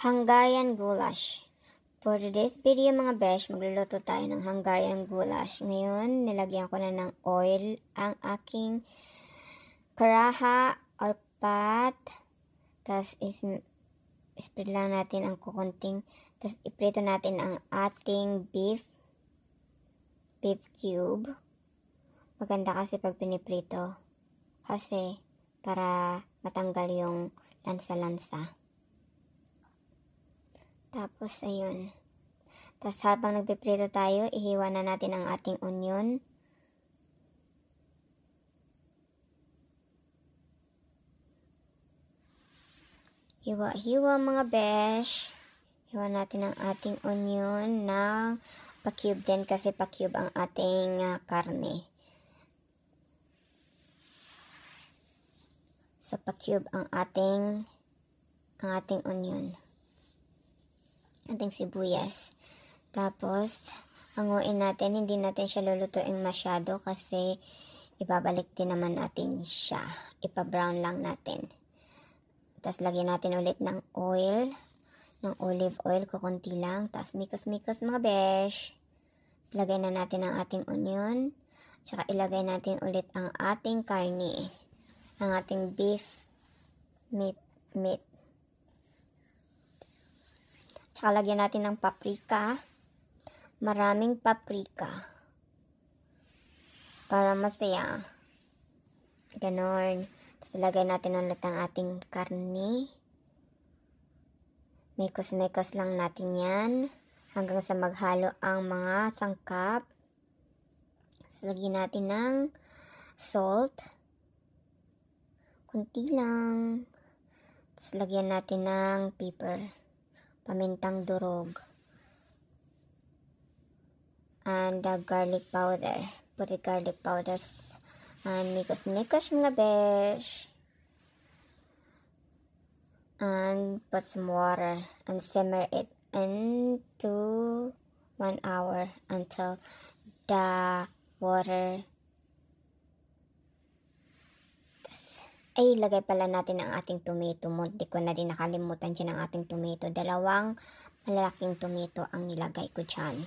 Hungarian goulash. For today's video mga besh, magluluto tayo ng Hungarian goulash. Ngayon, nilagyan ko na ng oil ang aking karaha or pot. Tapos, spread lang natin ang kukunting. Tapos, iprito natin ang ating beef cube. Maganda kasi pag piniprito. Kasi, para matanggal yung lansa-lansa. Tapos, ayun. Tapos, habang nagpiprito tayo, ihiwa na natin ang ating onion. Hiwa-hiwa mga besh. Hiwa natin ang ating onion na pa-cube din kasi pa-cube ang ating karne. So, pa-cube ang ating onion. Ating sibuyas. Tapos, hanguin natin. Hindi natin siya lulutuin masyado kasi ibabalik din naman natin siya. Ipa-brown lang natin. Tapos, lagyan natin ulit ng oil. Ng olive oil. Kukunti lang. Tapos, mikos-mikos mga besh. Lagay na natin ang ating onion. Tsaka, ilagay natin ulit ang ating karne. Ang ating beef meat. Tsaka lagyan natin ng paprika. Maraming paprika. Para masaya. Ganon. Tapos lagay natin ulit ang ating karne. Mekos-mekos lang natin yan. Hanggang sa maghalo ang mga sangkap. Tapos lagyan natin ng salt. Kunti lang. Tapos lagyan natin ng pepper. Pamintang durog. And garlic powder. Put garlic powders. And mikos-mikos mga besh. And put some water. And simmer it into 1 hour until the water. Ay, lagay pala natin ang ating tomato. Hindi ko na din nakalimutan dyan ang ating tomato. 2 malalaking tomato ang nilagay ko dyan.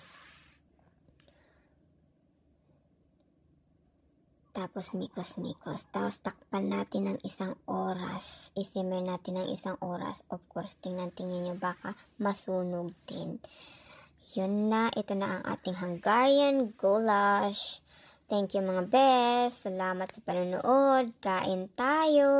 Tapos, mikos-mikos. Tapos, takpan natin ng 1 oras. Isimmer natin ng 1 oras. Of course, tingnan nyo baka masunog din. Yun na. Ito na ang ating Hungarian goulash. Thank you mga best. Salamat sa panonood. Kain tayo.